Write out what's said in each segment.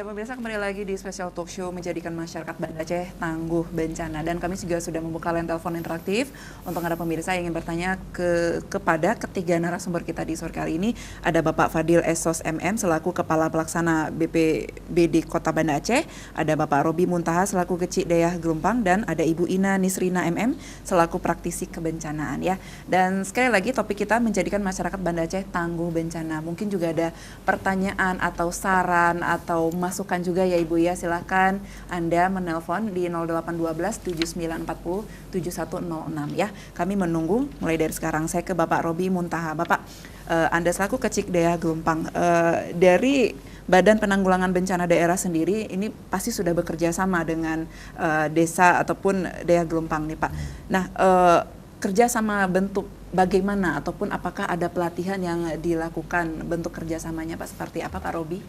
Pemirsa, kembali lagi di Special Talk Show Menjadikan Masyarakat Banda Aceh Tangguh Bencana. Dan kami juga sudah membuka line telepon interaktif untuk Anda pemirsa yang ingin bertanya kepada ketiga narasumber kita di sore kali ini. Ada Bapak Fadil Esos MM selaku Kepala Pelaksana BPBD Kota Banda Aceh, ada Bapak Robi Muntaha selaku Kecik Dayah Gelumpang, dan ada Ibu Ina Nisrina MM selaku praktisi kebencanaan ya. Dan sekali lagi topik kita menjadikan masyarakat Banda Aceh tangguh bencana. Mungkin juga ada pertanyaan atau saran atau masukan juga ya Ibu ya, silahkan Anda menelpon di 0812 7940 7106 ya. Kami menunggu mulai dari sekarang. Saya ke Bapak Robi Muntaha. Bapak, Anda selaku Kecik Dayah Gelumpang, dari Badan Penanggulangan Bencana Daerah sendiri ini pasti sudah bekerja sama dengan desa ataupun Dayah Gelumpang nih Pak. Nah, kerja sama bentuk bagaimana ataupun apakah ada pelatihan yang dilakukan, bentuk kerjasamanya Pak seperti apa Pak Robi?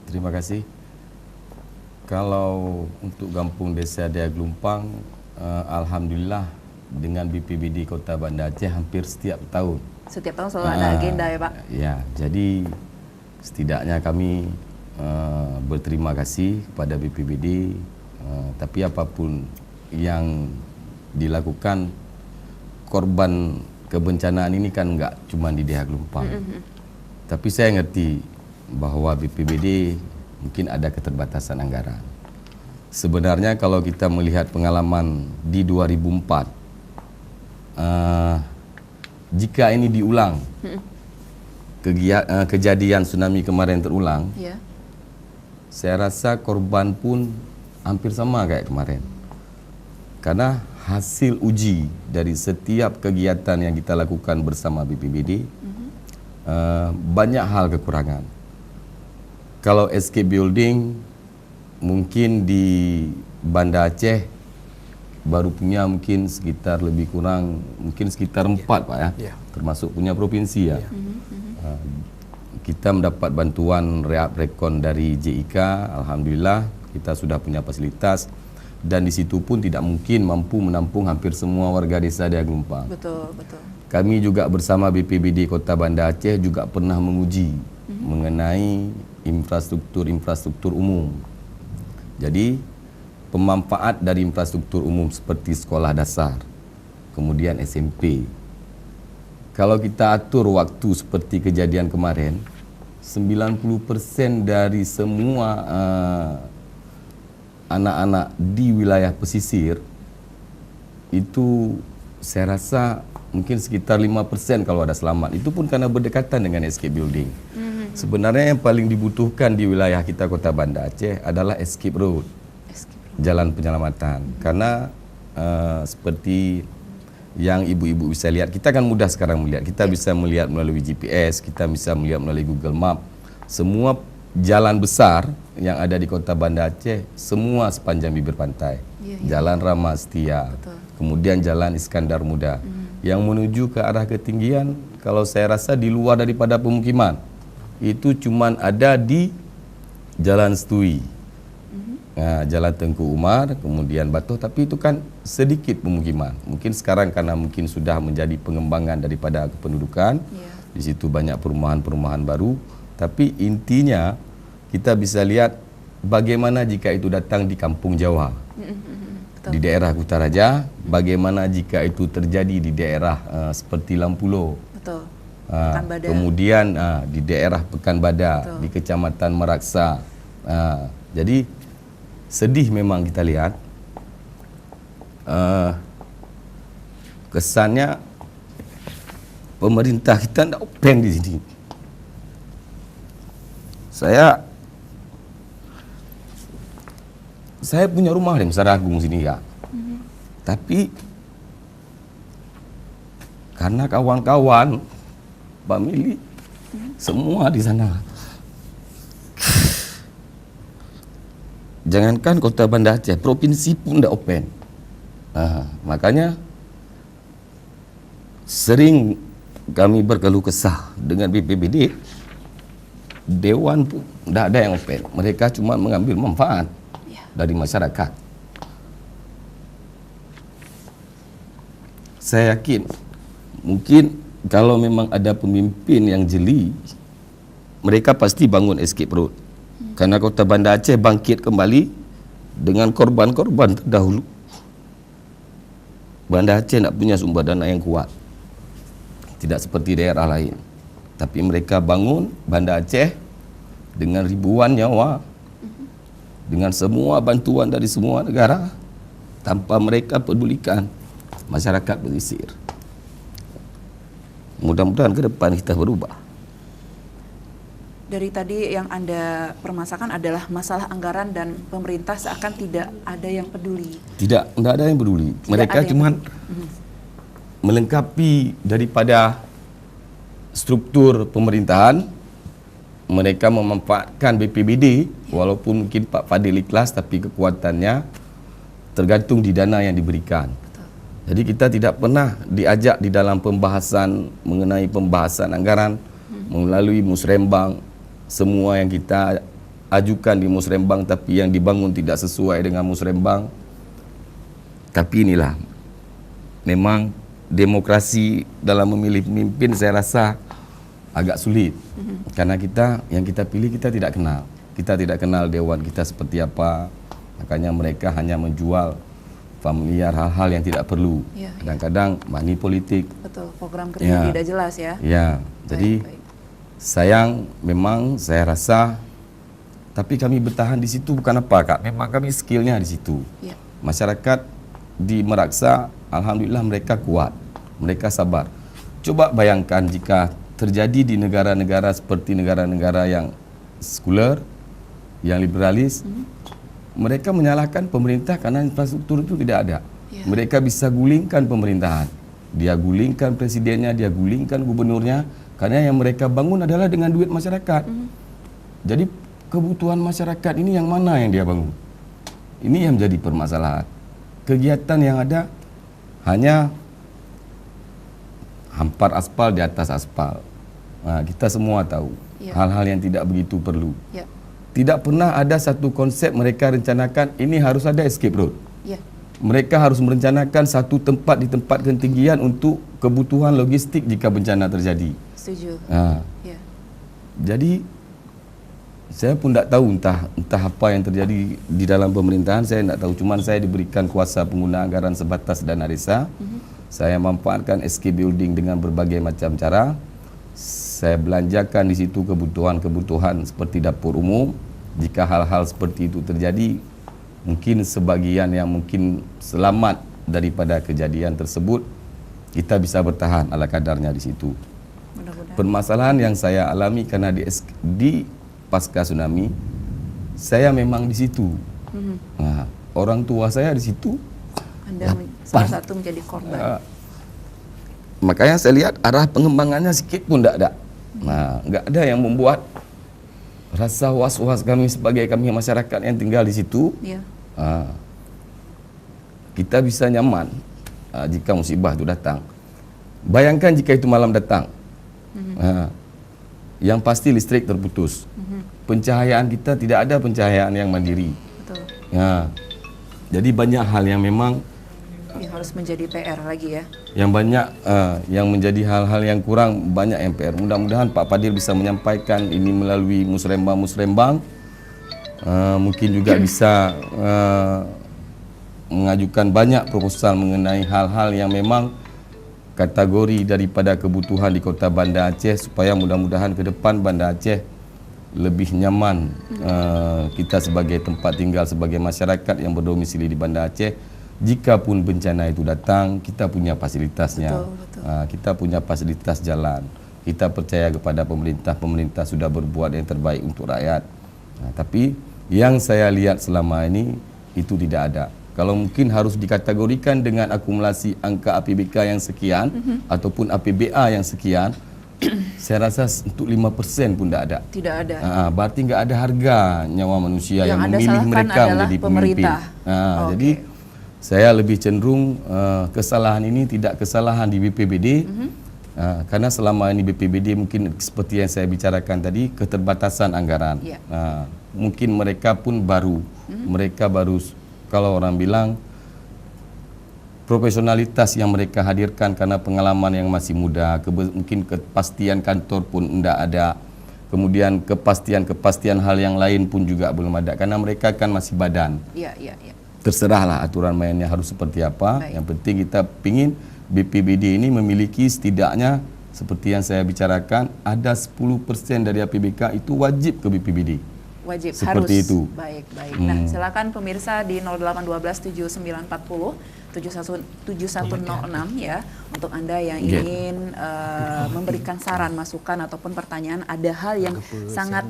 Terima kasih. Kalau untuk Kampung Desa Dayah Gelumpang, alhamdulillah dengan BPBD Kota Banda Aceh hampir setiap tahun. Setiap tahun selalu ada agenda ya Pak? Ya, jadi setidaknya kami berterima kasih kepada BPBD, tapi apapun yang dilakukan, korban kebencanaan ini kan enggak cuma di Dayah Gelumpang. Tapi saya ngerti bahwa BPBD mungkin ada keterbatasan anggaran. Sebenarnya kalau kita melihat pengalaman di 2004, jika ini diulang, kejadian tsunami kemarin terulang, saya rasa korban pun hampir sama kayak kemarin. Karena hasil uji dari setiap kegiatan yang kita lakukan bersama BPBD, banyak hal kekurangan. Kalau escape building, mungkin di Banda Aceh baru punya mungkin sekitar lebih kurang, mungkin sekitar 4 Pak ya, termasuk punya provinsi ya. Kita mendapat bantuan rehab rekon dari JIK, alhamdulillah kita sudah punya fasilitas. Dan di situ pun tidak mungkin mampu menampung hampir semua warga desa Dayah Gelumpang. Betul, betul. Kami juga bersama BPBD Kota Banda Aceh juga pernah menguji mengenai infrastruktur umum. Jadi pemanfaat dari infrastruktur umum seperti sekolah dasar, kemudian SMP. Kalau kita atur waktu seperti kejadian kemarin, 90% dari semua anak-anak di wilayah pesisir itu saya rasa mungkin sekitar 5% kalau ada selamat. Itu pun karena berdekatan dengan escape building. Sebenarnya yang paling dibutuhkan di wilayah kita Kota Banda Aceh adalah escape road, jalan penyelamatan. Karena seperti yang ibu-ibu bisa lihat, kita kan mudah sekarang melihat. Kita bisa melihat melalui GPS, kita bisa melihat melalui Google Map. Semua jalan besar yang ada di Kota Banda Aceh, semua sepanjang bibir pantai. Jalan Rama Setia, kemudian Jalan Iskandar Muda. Yang menuju ke arah ketinggian, kalau saya rasa di luar daripada pemukiman, itu cuman ada di Jalan Setui, Jalan Tengku Umar, kemudian Batuh, tapi itu kan sedikit pemukiman. Mungkin sekarang karena mungkin sudah menjadi pengembangan daripada kependudukan, di situ banyak perumahan-perumahan baru. Tapi intinya kita bisa lihat bagaimana jika itu datang di Kampung Jawa, di daerah Kutaraja, bagaimana jika itu terjadi di daerah seperti Lampulo. Kemudian di daerah Pekanbadak, di Kecamatan Meraksa. Jadi sedih memang kita lihat. Kesannya pemerintah kita tidak open di sini. Saya punya rumah di Mesara Agung sini ya. Tapi karena kawan-kawan famili semua di sana. Jangankan Kota Banda Aceh, provinsi pun tidak open. Makanya sering kami berkeluh kesah dengan BPBD. Dewan pun tidak ada yang open. Mereka cuma mengambil manfaat dari masyarakat. Saya yakin mungkin kalau memang ada pemimpin yang jeli, mereka pasti bangun escape road. Karena kota Banda Aceh bangkit kembali dengan korban-korban terdahulu. Banda Aceh nak punya sumber dana yang kuat. Tidak seperti daerah lain. Tapi mereka bangun Banda Aceh dengan ribuan nyawa, dengan semua bantuan dari semua negara, tanpa mereka pedulikan masyarakat pesisir. Mudah-mudahan ke depan kita berubah. Dari tadi yang Anda permasalahkan adalah masalah anggaran dan pemerintah seakan tidak ada yang peduli. Tidak ada yang peduli. Mereka cuma melengkapi daripada struktur pemerintahan. Mereka memanfaatkan BPBD, walaupun mungkin Pak Fadil ikhlas, tapi kekuatannya tergantung di dana yang diberikan. Betul. Jadi kita tidak pernah diajak di dalam pembahasan mengenai pembahasan anggaran melalui musrembang. Semua yang kita ajukan di musrembang tapi yang dibangun tidak sesuai dengan musrembang. Tapi inilah memang demokrasi dalam memilih pemimpin saya rasa agak sulit. Karena yang kita pilih kita tidak kenal. Kita tidak kenal dewan kita seperti apa. Makanya mereka hanya menjual familiar hal-hal yang tidak perlu. Kadang-kadang money politik. Betul, program kerja tidak jelas ya. Ya, jadi sayang memang saya rasa, tapi kami bertahan di situ bukan apa Kak, memang kami skillnya di situ. Masyarakat di Meraksa, alhamdulillah mereka kuat, mereka sabar. Coba bayangkan jika terjadi di negara-negara seperti negara-negara yang sekuler, yang liberalis, mereka menyalahkan pemerintah karena infrastruktur itu tidak ada. Mereka bisa gulingkan pemerintahan, dia gulingkan presidennya, dia gulingkan gubernurnya. Karena yang mereka bangun adalah dengan duit masyarakat. Jadi kebutuhan masyarakat ini yang mana yang dia bangun? Ini yang menjadi permasalahan. Kegiatan yang ada hanya hampar aspal di atas aspal. Nah, kita semua tahu hal-hal yang tidak begitu perlu. Tidak pernah ada satu konsep mereka rencanakan ini harus ada escape road. Mereka harus merencanakan satu tempat di tempat ketinggian untuk kebutuhan logistik jika bencana terjadi. Setuju. Jadi saya pun tidak tahu entah apa yang terjadi di dalam pemerintahan, saya tidak tahu. Cuman saya diberikan kuasa pengguna anggaran sebatas dana desa. Saya memanfaatkan SK Building dengan berbagai macam cara. Saya belanjakan di situ kebutuhan-kebutuhan seperti dapur umum. Jika hal-hal seperti itu terjadi, mungkin sebagian yang mungkin selamat daripada kejadian tersebut, kita bisa bertahan ala kadarnya di situ. Permasalahan yang saya alami karena di pasca tsunami, saya memang di situ. Nah, orang tua saya di situ. Anda salah satu menjadi korban. Makanya saya lihat arah pengembangannya sedikit pun tidak ada. Nah, nggak ada yang membuat rasa was-was kami sebagai kami masyarakat yang tinggal di situ. Kita bisa nyaman jika musibah itu datang. Bayangkan jika itu malam datang. Yang pasti listrik terputus. Pencahayaan kita tidak ada pencahayaan yang mandiri. Betul. Jadi banyak hal yang memang yang harus menjadi PR lagi ya. Yang banyak yang menjadi hal-hal yang kurang, banyak yang PR. Mudah-mudahan Pak Fadil bisa menyampaikan ini melalui musrembang-musrembang. Mungkin juga bisa mengajukan banyak proposal mengenai hal-hal yang memang kategori daripada kebutuhan di kota Banda Aceh, supaya mudah-mudahan ke depan Banda Aceh lebih nyaman. Kita sebagai tempat tinggal, sebagai masyarakat yang berdomisili di Banda Aceh, jika pun bencana itu datang, kita punya fasilitasnya. Betul. Kita punya fasilitas jalan. Kita percaya kepada pemerintah, pemerintah sudah berbuat yang terbaik untuk rakyat. Tapi yang saya lihat selama ini itu tidak ada. Kalau mungkin harus dikategorikan dengan akumulasi angka APBK yang sekian ataupun APBA yang sekian, saya rasa untuk 5% pun tidak ada. Tidak ada. Berarti nggak ada harga nyawa manusia yang memilih mereka menjadi pemimpin. Jadi saya lebih cenderung kesalahan ini tidak kesalahan di BPBD, karena selama ini BPBD mungkin seperti yang saya bicarakan tadi, keterbatasan anggaran. Mungkin mereka pun baru, mereka baru. Kalau orang bilang profesionalitas yang mereka hadirkan karena pengalaman yang masih muda, mungkin kepastian kantor pun tidak ada. kemudian kepastian hal yang lain pun juga belum ada karena mereka kan masih badan. Iya, iya, iya. Terserahlah aturan mainnya harus seperti apa. Baik. Yang penting kita pingin BPBD ini memiliki setidaknya seperti yang saya bicarakan ada 10% dari APBK itu wajib ke BPBD. Wajib, Seperti harus. itu. Baik, baik. Nah, silakan pemirsa di 0812 7940 7106 ya untuk Anda yang ingin memberikan saran, masukan ataupun pertanyaan, ada hal yang sangat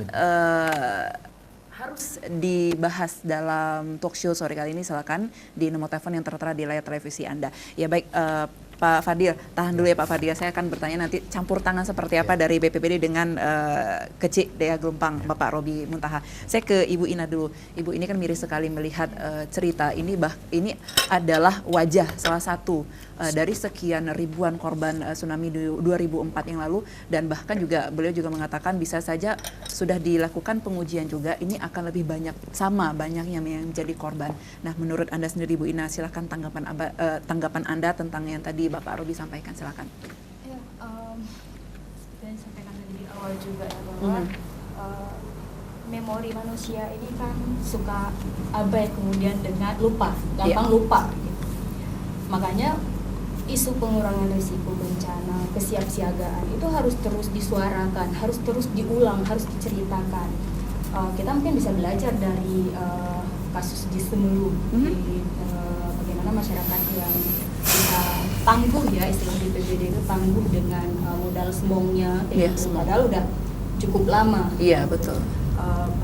harus dibahas dalam talk show sore kali ini, silakan di nomor telepon yang tertera di layar televisi Anda. Ya baik, Pak Fadil, tahan dulu ya Pak Fadil, saya akan bertanya nanti campur tangan seperti apa dari BPBD dengan Kecik Dea Gelompang, Bapak Robi Muntaha. Saya ke Ibu Ina dulu. Ibu ini kan miris sekali melihat cerita ini, ini adalah wajah salah satu dari sekian ribuan korban tsunami 2004 yang lalu, dan bahkan juga beliau juga mengatakan bisa saja sudah dilakukan pengujian juga, ini akan lebih banyak, sama banyaknya yang menjadi korban. Nah, menurut Anda sendiri Bu Ina, silakan tanggapan Anda tentang yang tadi Bapak Robi sampaikan, silakan. Ya, dan sampaikan tadi di awal juga ya bahwa memori manusia ini kan suka abai, kemudian dengan lupa, gampang lupa. Gitu. Makanya isu pengurangan risiko bencana, kesiapsiagaan itu harus terus disuarakan, harus terus diulang, harus diceritakan. Kita mungkin bisa belajar dari kasus di Semeru, bagaimana masyarakat yang tangguh ya, istilah di PBD itu tangguh dengan modal semongnya, padahal udah cukup lama. Iya, betul.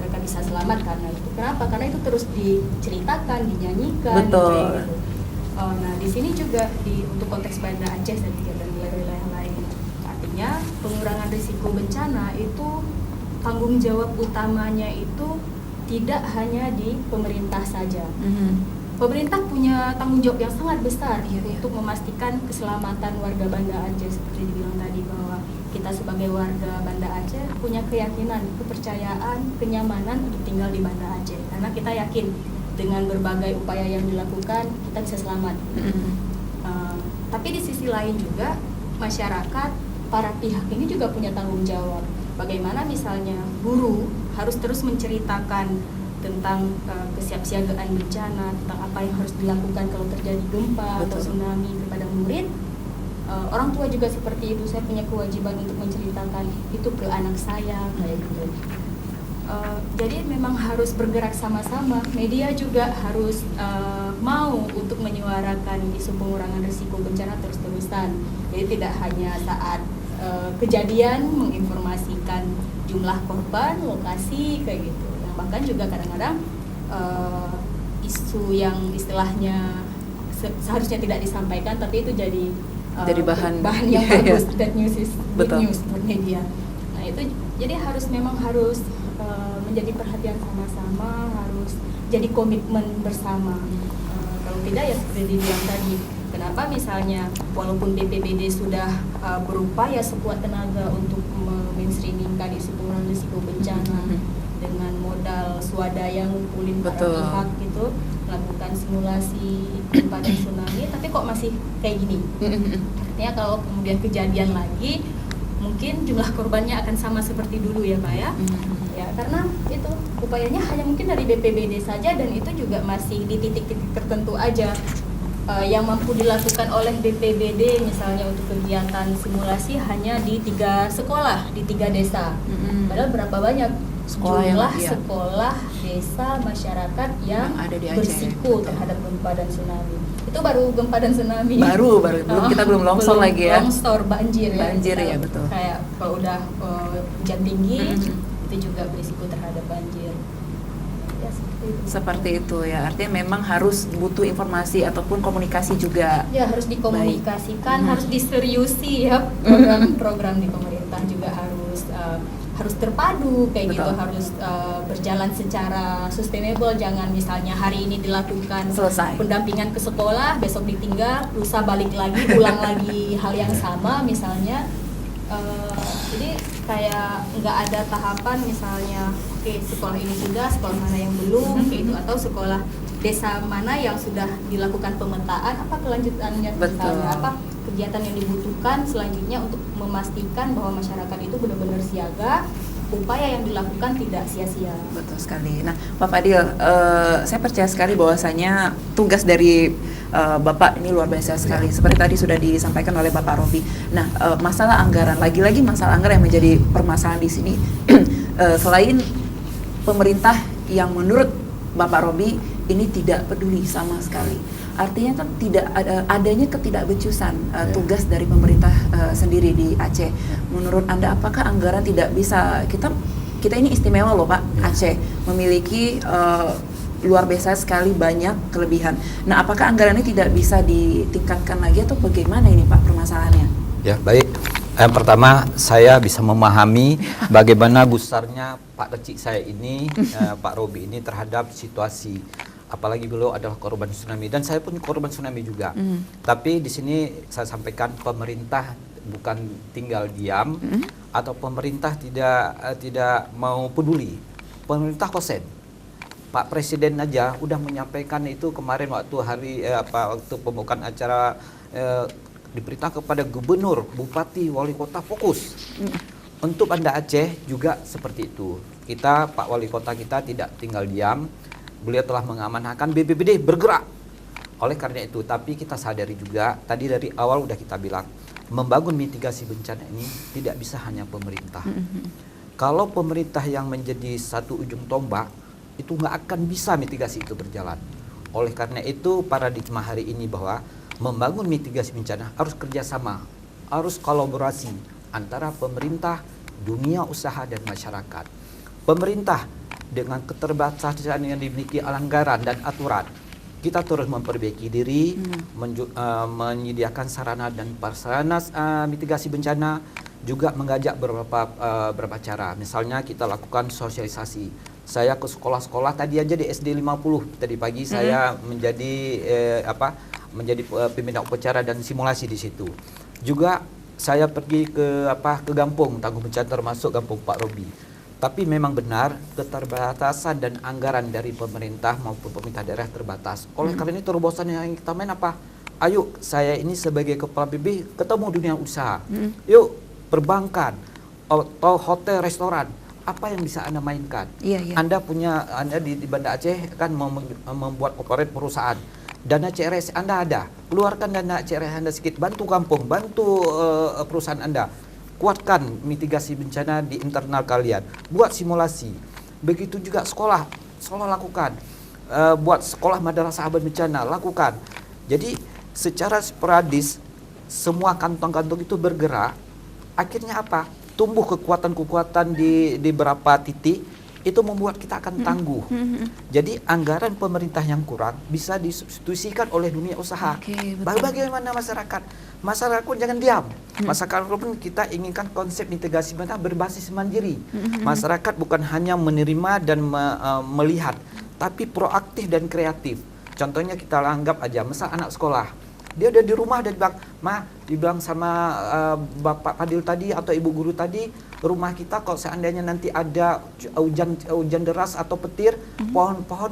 Mereka bisa selamat karena itu. Kenapa? Karena itu terus diceritakan, dinyanyikan. Betul. Gitu. Nah, di sini juga untuk konteks Banda Aceh dan wilayah-wilayah lain. Artinya pengurangan risiko bencana itu tanggung jawab utamanya itu tidak hanya di pemerintah saja. Pemerintah punya tanggung jawab yang sangat besar untuk memastikan keselamatan warga Banda Aceh, seperti dibilang tadi bahwa kita sebagai warga Banda Aceh punya keyakinan, kepercayaan, kenyamanan untuk tinggal di Banda Aceh karena kita yakin dengan berbagai upaya yang dilakukan kita bisa selamat. Tapi di sisi lain juga masyarakat, para pihak ini juga punya tanggung jawab. Bagaimana misalnya guru harus terus menceritakan tentang kesiapsiagaan bencana, tentang apa yang harus dilakukan kalau terjadi gempa atau tsunami kepada murid. Orang tua juga seperti itu, saya punya kewajiban untuk menceritakan itu ke anak saya kayak gitu. Jadi memang harus bergerak sama-sama. Media juga harus mau untuk menyuarakan isu pengurangan risiko bencana terus-terusan. Jadi tidak hanya saat kejadian menginformasikan jumlah korban, lokasi kayak gitu. Yang bahkan juga kadang-kadang isu yang istilahnya seharusnya tidak disampaikan, tapi itu jadi bahan yang bagus. That news is good news buat media. Nah itu jadi harus menjadi perhatian sama-sama, harus jadi komitmen bersama. Kalau tidak ya seperti dibilang tadi, kenapa misalnya walaupun BPBD sudah berupaya sekuat tenaga untuk mainstreamingkan isu pengurangan risiko bencana dengan modal swadaya ngumpulin para pihak gitu, melakukan simulasi gempa dan tsunami, tapi kok masih kayak gini? Artinya kalau kemudian kejadian lagi, mungkin jumlah korbannya akan sama seperti dulu ya Pak ya. Ya karena itu upayanya hanya mungkin dari BPBD saja, dan itu juga masih di titik-titik tertentu aja yang mampu dilakukan oleh BPBD. Misalnya untuk kegiatan simulasi hanya di 3 sekolah, di 3 desa. Padahal berapa banyak jumlah sekolah, desa, masyarakat yang ada di bersiko terhadap gempa dan tsunami. Itu baru gempa dan tsunami. Baru kita belum longsor lagi ya. Longsor, banjir ya betul. Kayak kalau udah hujan tinggi, itu juga berisiko terhadap banjir. Ya, seperti itu ya. Artinya memang harus butuh informasi ataupun komunikasi juga. Ya, harus dikomunikasikan, harus diseriusi ya. Program di pemerintah juga harus terpadu kayak gitu, harus berjalan secara sustainable. Jangan misalnya hari ini dilakukan pendampingan ke sekolah, besok ditinggal, lusa balik lagi, ulang lagi hal yang sama misalnya. Jadi kayak nggak ada tahapan misalnya sekolah ini sudah, sekolah mana yang belum kayak gitu, atau sekolah desa mana yang sudah dilakukan pemetaan, apa kelanjutannya misalnya, apa kegiatan yang dibutuhkan selanjutnya untuk memastikan bahwa masyarakat itu benar-benar siaga upaya yang dilakukan tidak sia-sia. Betul sekali. Nah, Pak Fadil, saya percaya sekali bahwasanya tugas dari Bapak ini luar biasa sekali. Seperti tadi sudah disampaikan oleh Bapak Robi. Nah, masalah anggaran, lagi-lagi masalah anggaran yang menjadi permasalahan di sini. Selain pemerintah yang menurut Bapak Robi ini tidak peduli sama sekali. Artinya kan tidak adanya ketidakbecusan tugas dari pemerintah sendiri di Aceh. Menurut Anda, apakah anggaran tidak bisa, kita ini istimewa loh Pak, Aceh memiliki luar biasa sekali banyak kelebihan. Nah, apakah anggaran ini tidak bisa ditingkatkan lagi atau bagaimana ini Pak permasalahannya? Ya, baik. Yang pertama, saya bisa memahami bagaimana besarnya Pak kecil saya ini, Pak Robi ini terhadap situasi. Apalagi beliau adalah korban tsunami dan saya pun korban tsunami juga. Tapi di sini saya sampaikan pemerintah bukan tinggal diam atau pemerintah tidak mau peduli. Pemerintah kosen. Pak Presiden aja udah menyampaikan itu kemarin waktu waktu pembukaan acara diperintah kepada gubernur, bupati, wali kota fokus. Untuk Banda Aceh juga seperti itu. Pak wali kota kita tidak tinggal diam. Beliau telah mengamanahkan BPBD bergerak. Oleh karena itu, tapi kita sadari juga tadi dari awal udah kita bilang membangun mitigasi bencana ini tidak bisa hanya pemerintah. Kalau pemerintah yang menjadi satu ujung tombak itu nggak akan bisa mitigasi itu berjalan. Oleh karena itu paradigma hari ini bahwa membangun mitigasi bencana harus kerjasama, harus kolaborasi antara pemerintah, dunia usaha dan masyarakat. Pemerintah dengan keterbatasan yang dimiliki anggaran dan aturan, kita terus memperbaiki diri, menyediakan sarana dan prasarana mitigasi bencana, juga mengajak beberapa cara. Misalnya kita lakukan sosialisasi. Saya ke sekolah-sekolah tadi aja di SD 50 tadi pagi saya menjadi pembina upacara dan simulasi di situ. Juga saya pergi ke kampung tangguh bencana termasuk kampung Pak Robi. Tapi memang benar keterbatasan dan anggaran dari pemerintah maupun pemerintah daerah terbatas. Oleh karena ini terobosan yang kita main apa? Ayo saya ini sebagai kepala BB ketemu dunia usaha. Yuk perbankan atau hotel restoran. Apa yang bisa Anda mainkan? Anda di Banda Aceh kan membuat korporat perusahaan. Dana CRS Anda ada. Keluarkan dana CRS Anda sedikit. Bantu kampung, bantu perusahaan Anda. Kuatkan mitigasi bencana di internal kalian. Buat simulasi. Begitu juga sekolah lakukan. Buat sekolah madrasah bencana, lakukan. Jadi secara sporadis semua kantong-kantong itu bergerak. Akhirnya apa? Tumbuh kekuatan-kekuatan di beberapa titik, itu membuat kita akan tangguh. Jadi anggaran pemerintah yang kurang bisa disubstitusikan oleh dunia usaha. Bagaimana masyarakat? Masyarakat pun jangan diam. Masyarakat pun kita inginkan konsep mitigasi bencana berbasis mandiri. Masyarakat bukan hanya menerima dan melihat, tapi proaktif dan kreatif. Contohnya kita anggap aja, misal anak sekolah. Dia udah di rumah dan dibilang sama Bapak Fadil tadi atau Ibu Guru tadi, rumah kita kalau seandainya nanti ada hujan deras atau petir, pohon-pohon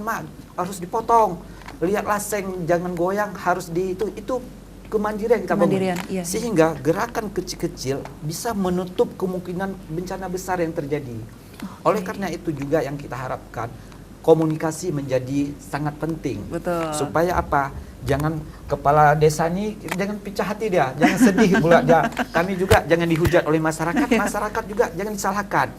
harus dipotong. Lihat laseng jangan goyang, harus itu kemandirian kita bangun. Sehingga gerakan kecil-kecil bisa menutup kemungkinan bencana besar yang terjadi. Oleh karena itu juga yang kita harapkan komunikasi menjadi sangat penting. Supaya apa? Jangan kepala desa ini jangan pecah hati dia, jangan sedih pula dia. Kami juga jangan dihujat oleh masyarakat juga jangan disalahkan.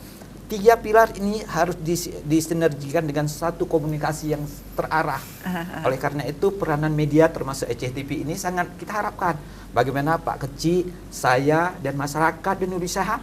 3 pilar ini harus disinergikan dengan satu komunikasi yang terarah. Oleh karena itu peranan media termasuk Aceh TV ini sangat kita harapkan. Bagaimana Pak Kecil, saya dan masyarakat Indonesia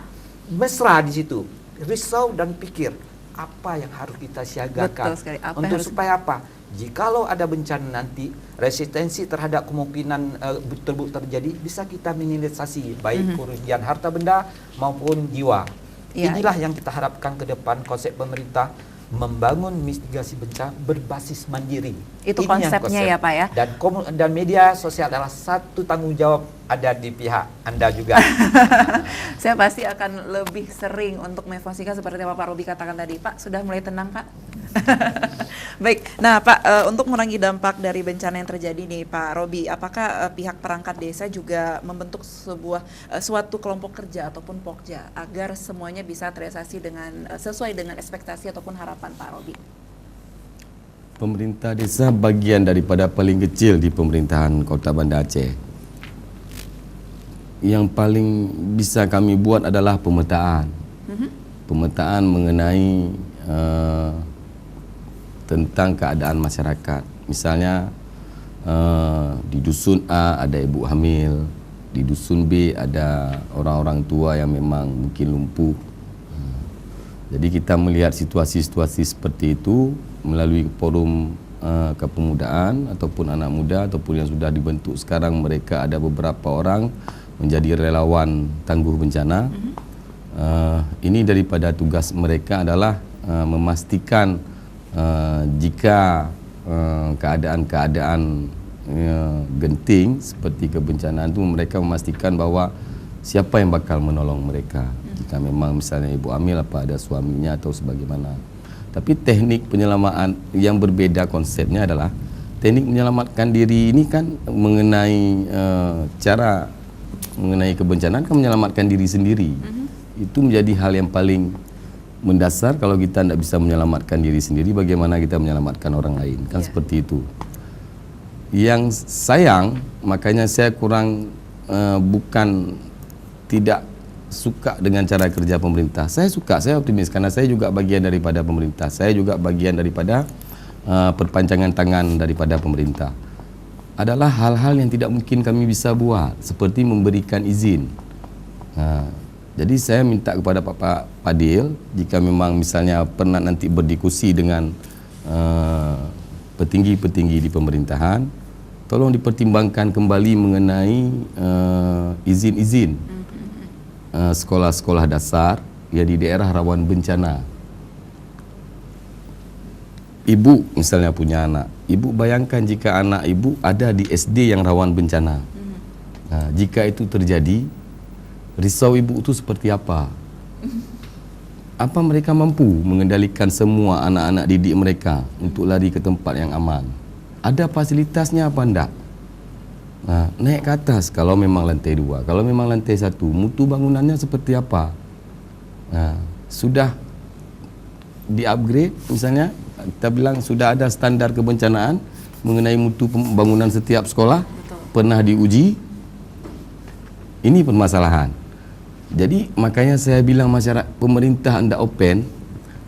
mesra di situ. Risau dan pikir apa yang harus kita siagakan untuk supaya apa? Jikalau ada bencana nanti, resistensi terhadap kemungkinan terjadi bisa kita minimalisasi baik kerugian harta benda maupun jiwa. Inilah yang kita harapkan ke depan konsep pemerintah membangun mitigasi bencana berbasis mandiri. Itu konsepnya ya Pak ya. Dan media sosial adalah satu tanggung jawab ada di pihak Anda juga. Saya pasti akan lebih sering untuk menginformasikan seperti yang Pak Robi katakan tadi. Pak, sudah mulai tenang Pak? Baik, nah Pak, untuk mengurangi dampak dari bencana yang terjadi nih Pak Robi, apakah pihak perangkat desa juga membentuk suatu kelompok kerja ataupun pokja agar semuanya bisa terrealisasi dengan sesuai dengan ekspektasi ataupun harapan Pak Robi? Pemerintah desa bagian daripada paling kecil di pemerintahan Kota Banda Aceh. Yang paling bisa kami buat adalah pemetaan. Pemetaan mengenai tentang keadaan masyarakat. Misalnya di dusun A ada ibu hamil, di dusun B ada orang-orang tua yang memang mungkin lumpuh. Jadi kita melihat situasi-situasi seperti itu melalui forum kepemudaan ataupun anak muda ataupun yang sudah dibentuk sekarang, mereka ada beberapa orang menjadi relawan tangguh bencana. Ini daripada tugas mereka adalah memastikan jika keadaan-keadaan genting seperti kebencanaan itu, mereka memastikan bahwa siapa yang bakal menolong mereka. Jika memang misalnya ibu hamil, apa ada suaminya atau sebagaimana. Tapi teknik penyelaman yang berbeda konsepnya adalah teknik menyelamatkan diri ini kan mengenai cara mengenai kebencanaan kan menyelamatkan diri sendiri. Itu menjadi hal yang paling mendasar. Kalau kita tidak bisa menyelamatkan diri sendiri, bagaimana kita menyelamatkan orang lain, kan seperti itu. Yang sayang, makanya saya kurang bukan tidak suka dengan cara kerja pemerintah. Saya suka, saya optimis karena saya juga bagian daripada pemerintah. Saya juga bagian daripada perpanjangan tangan daripada pemerintah. Adalah hal-hal yang tidak mungkin kami bisa buat, seperti memberikan izin. Jadi saya minta kepada Pak Padil, jika memang misalnya pernah nanti berdiskusi dengan petinggi-petinggi di pemerintahan, tolong dipertimbangkan kembali mengenai izin-izin sekolah-sekolah dasar ya di daerah rawan bencana. Ibu misalnya punya anak, ibu bayangkan jika anak ibu ada di SD yang rawan bencana. Jika itu terjadi, risau ibu itu seperti apa? Apa mereka mampu mengendalikan semua anak-anak didik mereka untuk lari ke tempat yang aman? Ada fasilitasnya apa enggak? Naik ke atas kalau memang lantai 2, kalau memang lantai 1, mutu bangunannya seperti apa? Sudah di-upgrade misalnya, kita bilang sudah ada standar kebencanaan mengenai mutu bangunan setiap sekolah. Pernah diuji. Ini permasalahan. Jadi makanya saya bilang masyarakat, pemerintah hendak open,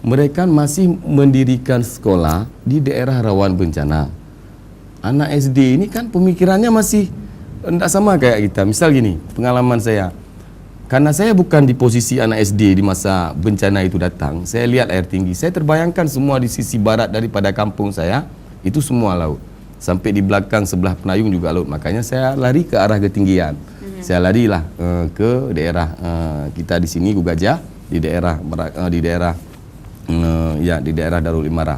mereka masih mendirikan sekolah di daerah rawan bencana. Anak SD ini kan pemikirannya masih hendak sama kayak kita. Misal gini, pengalaman saya, karena saya bukan di posisi anak SD di masa bencana itu datang, saya lihat air tinggi, saya terbayangkan semua di sisi barat daripada kampung saya, itu semua laut. Sampai di belakang sebelah Penayung juga laut. Makanya saya lari ke arah ketinggian. Saya larilah ke daerah kita di sini Gugajah, di daerah di daerah Darul Imara.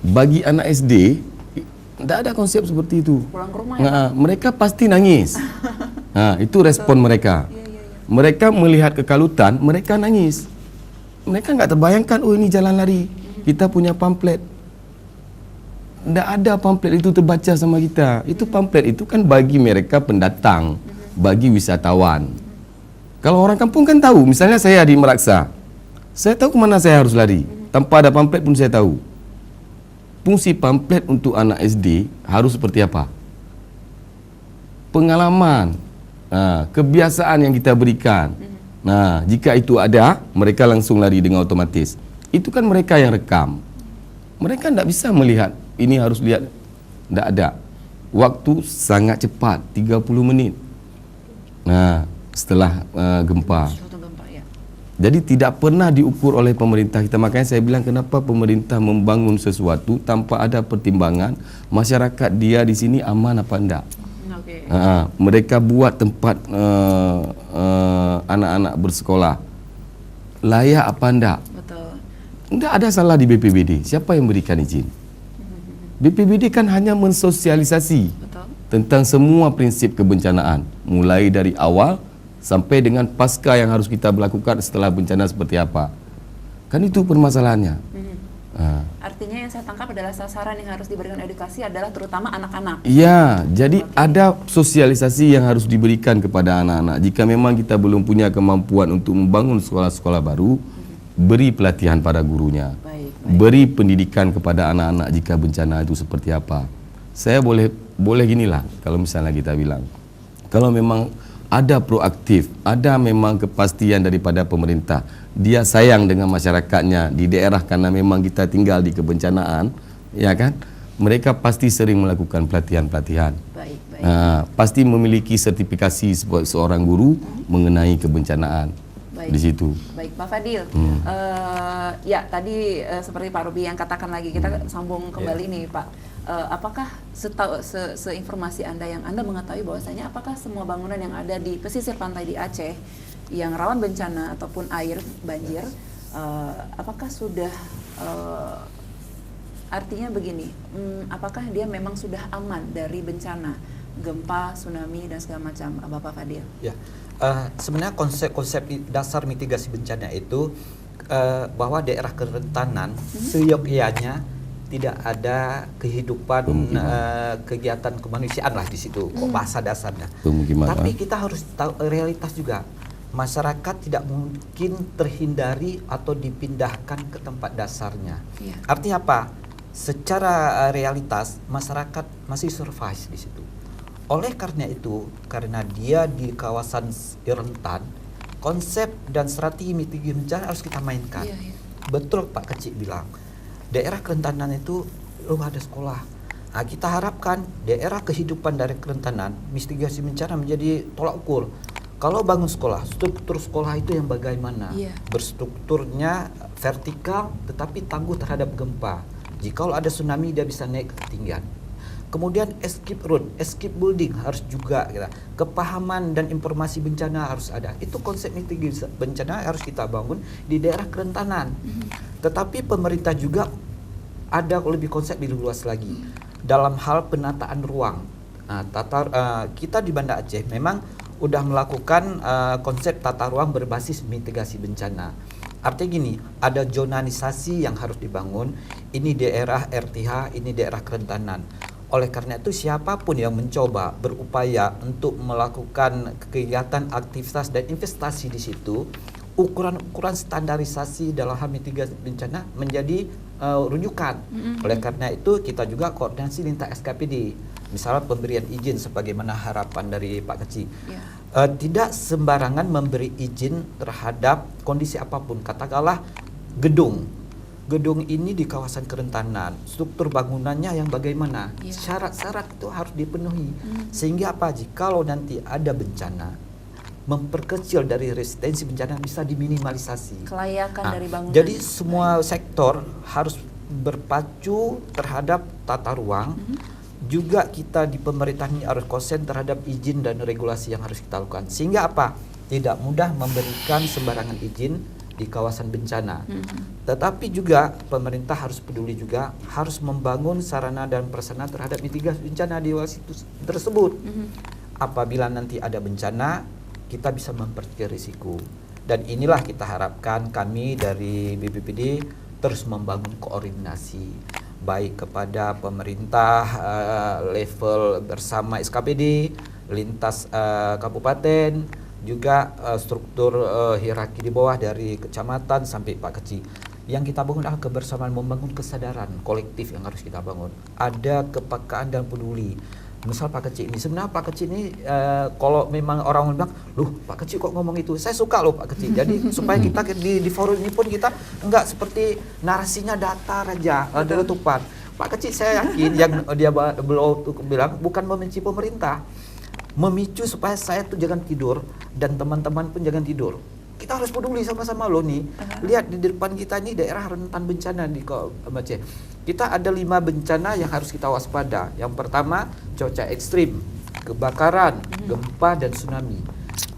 Bagi anak SD tidak ada konsep seperti itu. Pulang ke rumah ya, mereka pasti nangis. Itu respon mereka. Mereka melihat kekalutan, mereka nangis. Mereka nggak terbayangkan, oh ini jalan lari. Kita punya pamflet. Tidak ada pamflet itu terbaca sama kita. Itu pamflet itu kan bagi mereka pendatang, bagi wisatawan. Kalau orang kampung kan tahu, misalnya saya di Meraksa, saya tahu kemana saya harus lari. Tanpa ada pamflet pun saya tahu. Fungsi pamflet untuk anak SD harus seperti apa? Pengalaman, kebiasaan yang kita berikan. Nah, jika itu ada, mereka langsung lari dengan otomatis. Itu kan mereka yang rekam. Mereka tidak bisa melihat, ini harus lihat. Tidak ada. Waktu sangat cepat, 30 menit. Nah, setelah gempa. Jadi tidak pernah diukur oleh pemerintah kita. Makanya saya bilang kenapa pemerintah membangun sesuatu tanpa ada pertimbangan masyarakat dia di sini aman apa enggak. Mereka buat tempat anak-anak bersekolah layak apa enggak. Enggak ada salah di BPBD. Siapa yang berikan izin? BPBD kan hanya mensosialisasi tentang semua prinsip kebencanaan, mulai dari awal sampai dengan pasca yang harus kita lakukan setelah bencana seperti apa. Kan itu permasalahannya. Artinya yang saya tangkap adalah sasaran yang harus diberikan edukasi adalah terutama anak-anak. Iya, jadi ada sosialisasi yang harus diberikan kepada anak-anak. Jika memang kita belum punya kemampuan untuk membangun sekolah-sekolah baru, beri pelatihan pada gurunya. Baik. Beri pendidikan kepada anak-anak jika bencana itu seperti apa. Saya boleh ginilah kalau misalnya kita bilang, kalau memang ada proaktif, ada memang kepastian daripada pemerintah, dia sayang dengan masyarakatnya di daerah karena memang kita tinggal di kebencanaan, ya kan? Mereka pasti sering melakukan pelatihan-pelatihan. Baik. Pasti memiliki sertifikasi seorang guru mengenai kebencanaan. Baik. Di situ. Baik, Pak Fadil. Ya, tadi seperti Pak Robi yang katakan lagi, kita sambung kembali nih, Pak. Apakah seinformasi Anda yang Anda mengetahui bahwasanya apakah semua bangunan yang ada di pesisir pantai di Aceh yang rawan bencana ataupun air banjir, apakah sudah artinya begini, apakah dia memang sudah aman dari bencana gempa, tsunami dan segala macam, Bapak Fadil? Ya, sebenarnya konsep dasar mitigasi bencana itu bahwa daerah kerentanan seyogyanya tidak ada kehidupan kegiatan kemanusiaan lah di situ, bahasa dasarnya. Tapi kita harus tahu realitas juga, masyarakat tidak mungkin terhindari atau dipindahkan ke tempat dasarnya. Artinya apa? Secara realitas masyarakat masih survive di situ. Oleh karena itu, karena dia di kawasan rentan, konsep dan strategi mitigasi bencana harus kita mainkan. Betul Pak Kecik bilang, daerah kerentanan itu ada sekolah. Nah, kita harapkan daerah kehidupan dari kerentanan mitigasi bencana menjadi tolak ukur. Kalau bangun sekolah, struktur sekolah itu yang bagaimana? Berstrukturnya vertikal tetapi tangguh terhadap gempa. Jika ada tsunami dia bisa naik ke ketinggian. Kemudian escape road, escape building harus juga kita. Kepahaman dan informasi bencana harus ada. Itu konsep mitigasi bencana harus kita bangun di daerah kerentanan. Tetapi pemerintah juga ada lebih konsep lebih luas lagi dalam hal penataan ruang. Kita di Banda Aceh memang udah melakukan konsep tata ruang berbasis mitigasi bencana. Artinya gini, ada zonanisasi yang harus dibangun. Ini daerah RTH, ini daerah kerentanan. Oleh karena itu siapapun yang mencoba berupaya untuk melakukan kegiatan aktivitas dan investasi di situ, ukuran-ukuran standarisasi dalam hal mitigasi bencana menjadi rujukan. Oleh karena itu kita juga koordinasi lintas SKPD. Misalnya pemberian izin sebagaimana harapan dari Pak Kecik. Tidak sembarangan memberi izin terhadap kondisi apapun. Katakanlah gedung ini di kawasan kerentanan, struktur bangunannya yang bagaimana, syarat-syarat itu harus dipenuhi. Sehingga apa? Jikalau nanti ada bencana, memperkecil dari resistensi bencana bisa diminimalisasi. Kelayakan dari bangunan. Jadi semua sektor harus berpacu terhadap tata ruang. Juga kita di pemerintahan ini harus konsen terhadap izin dan regulasi yang harus kita lakukan. Sehingga apa? Tidak mudah memberikan sembarangan izin di kawasan bencana. Tetapi juga pemerintah harus peduli juga, harus membangun sarana dan prasarana terhadap mitigasi bencana di situ tersebut. Apabila nanti ada bencana, kita bisa memperkirakan risiko. Dan inilah kita harapkan kami dari BPPD terus membangun koordinasi baik kepada pemerintah level bersama SKPD, lintas kabupaten, juga struktur hierarki di bawah dari kecamatan sampai Pak Kecik. Yang kita bangun adalah kebersamaan, membangun kesadaran kolektif yang harus kita bangun. Ada kepekaan dan peduli. Misal Pak Kecik ini, sebenarnya Pak Kecik ini kalau memang orang bilang, loh Pak Kecik kok ngomong itu? Saya suka loh Pak Kecik. Jadi supaya kita di forum ini pun kita enggak seperti narasinya datar aja, ada letupan. Pak Kecik saya yakin yang dia bilang bukan membenci pemerintah, memicu supaya saya tuh jangan tidur dan teman-teman pun jangan tidur. Kita harus peduli sama-sama loh nih. Lihat di depan kita ini daerah rentan bencana di Aceh. Kita ada 5 bencana yang harus kita waspada. Yang pertama, cuaca ekstrim, kebakaran, gempa dan tsunami.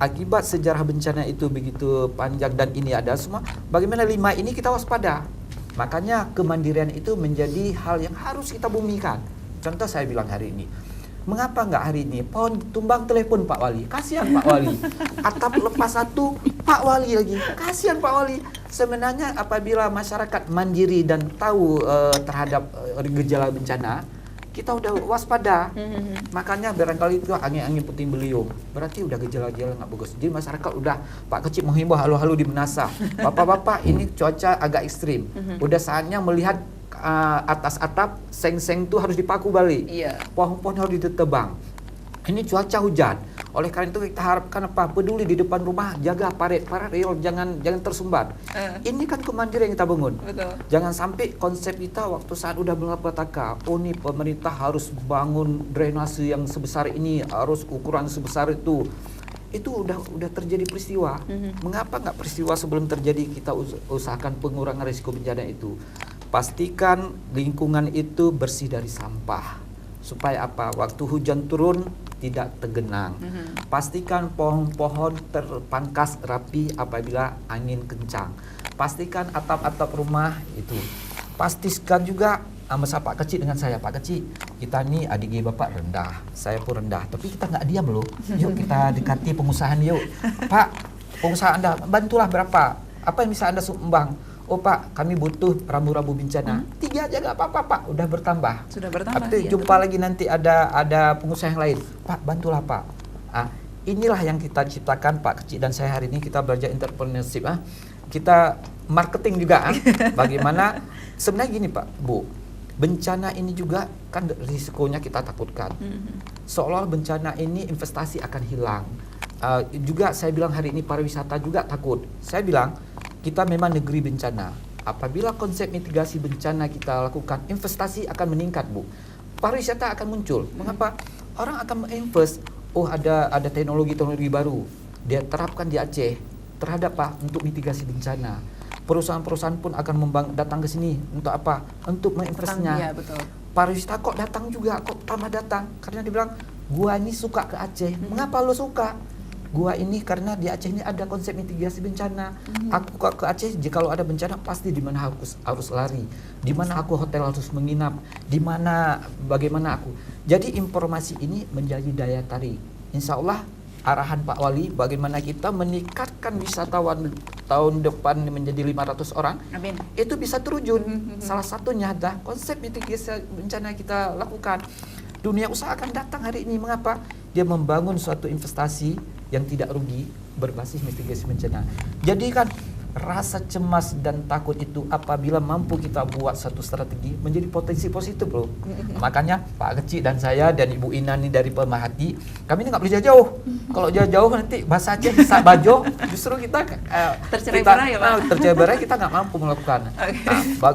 Akibat sejarah bencana itu begitu panjang dan ini ada semua, bagaimana 5 ini kita waspada. Makanya kemandirian itu menjadi hal yang harus kita bumikan. Contoh saya bilang hari ini, Mengapa nggak hari ini pohon tumbang telepon Pak Wali? Kasihan Pak Wali. Atap lepas satu Pak Wali lagi. Kasihan Pak Wali. Sebenarnya apabila masyarakat mandiri dan tahu terhadap gejala bencana, kita udah waspada. Makanya barangkali itu angin-angin puting beliung. Berarti udah gejala-gejala nggak bagus. Jadi masyarakat udah Pak Kecil menghimbau halu-halu di Menasa. Bapak-bapak ini cuaca agak ekstrim. Udah saatnya melihat atas atap seng-seng itu harus dipaku balik. Iya. Pohon-pohon harus ditebang. Ini cuaca hujan. Oleh karena itu kita harapkan apa? Peduli di depan rumah, jaga parit rel jangan tersumbat. Ini kan kemandirian yang kita bangun. Betul. Jangan sampai konsep kita waktu saat udah melapetaka, oh nih pemerintah harus bangun drainase yang sebesar ini, harus ukuran sebesar itu. Itu udah terjadi peristiwa. Mengapa nggak peristiwa sebelum terjadi kita usahakan pengurangan risiko bencana itu? Pastikan lingkungan itu bersih dari sampah. Supaya apa? Waktu hujan turun tidak tergenang. Pastikan pohon-pohon terpangkas rapi apabila angin kencang. Pastikan atap-atap rumah itu. Pastikan juga masa Pak Kecil dengan saya, Pak Kecil, kita nih adik Bapak rendah, saya pun rendah, tapi kita nggak diam loh. Yuk kita dekati pengusaha yuk. Pak, pengusaha Anda bantulah berapa? Apa yang bisa Anda sumbang? Oh Pak, kami butuh rambu-rambu bencana. 3 aja nggak apa-apa Pak, udah bertambah. Sudah bertambah. Tapi Iya, jumpa lagi nanti ada pengusaha yang lain. Pak, bantulah Pak. Inilah yang kita ciptakan Pak Kecil dan saya hari ini kita belajar entrepreneurship. Kita marketing juga. Bagaimana sebenarnya gini Pak, Bu. Bencana ini juga kan risikonya kita takutkan. Seolah bencana ini investasi akan hilang. Juga saya bilang hari ini pariwisata juga takut. Saya bilang kita memang negeri bencana. Apabila konsep mitigasi bencana kita lakukan, investasi akan meningkat, Bu. Pariwisata akan muncul. Mengapa? Orang akan menginvest. Oh, ada teknologi baru. Dia terapkan di Aceh terhadap apa? Untuk mitigasi bencana. Perusahaan-perusahaan pun akan datang ke sini untuk apa? Untuk menginvestasinya. Iya, betul. Pariwisata kok datang juga, kok tambah datang? Karena dia bilang, gua ini suka ke Aceh. Mengapa lo suka? Gua ini karena di Aceh ini ada konsep mitigasi bencana. Aku ke Aceh, jika kalau ada bencana pasti di mana aku harus lari, di mana aku hotel harus menginap, di mana bagaimana aku. Jadi informasi ini menjadi daya tarik. Insya Allah arahan Pak Wali bagaimana kita meningkatkan wisatawan tahun depan menjadi 500 orang. Amin. Itu bisa terwujud. Salah satunya adalah konsep mitigasi bencana kita lakukan. Dunia usaha akan datang hari ini. Mengapa? Dia membangun suatu investasi yang tidak rugi berbasis mitigasi bencana. Jadi kan rasa cemas dan takut itu apabila mampu kita buat satu strategi menjadi potensi positif loh. Makanya Pak Kecil dan saya dan Ibu Ina ini dari Pemerhati, kami ini nggak boleh jauh-jauh. Kalau jauh-jauh nanti bahasa Aceh bisa bajo, justru kita tercerai-berai ya Pak? Tercerai-berai kita nggak mampu melakukan.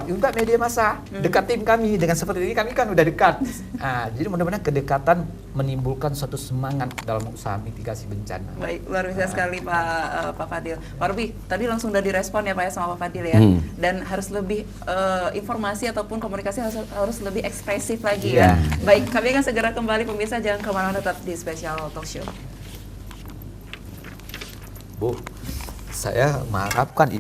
Juga media massa dekatin kami dengan seperti ini, kami kan udah dekat. Jadi mudah-mudahan kedekatan menimbulkan suatu semangat dalam usaha mitigasi bencana. Baik, luar biasa sekali Pak Fadil. Pak Ruby, tadi langsung udah direspon ya Pak ya sama Pak Fadil ya. Dan harus lebih informasi ataupun komunikasi harus lebih ekspresif lagi ya. Baik, kami akan segera kembali pemirsa, jangan kemana-mana, tetap di Special Talk Show. Bu, saya mengharapkan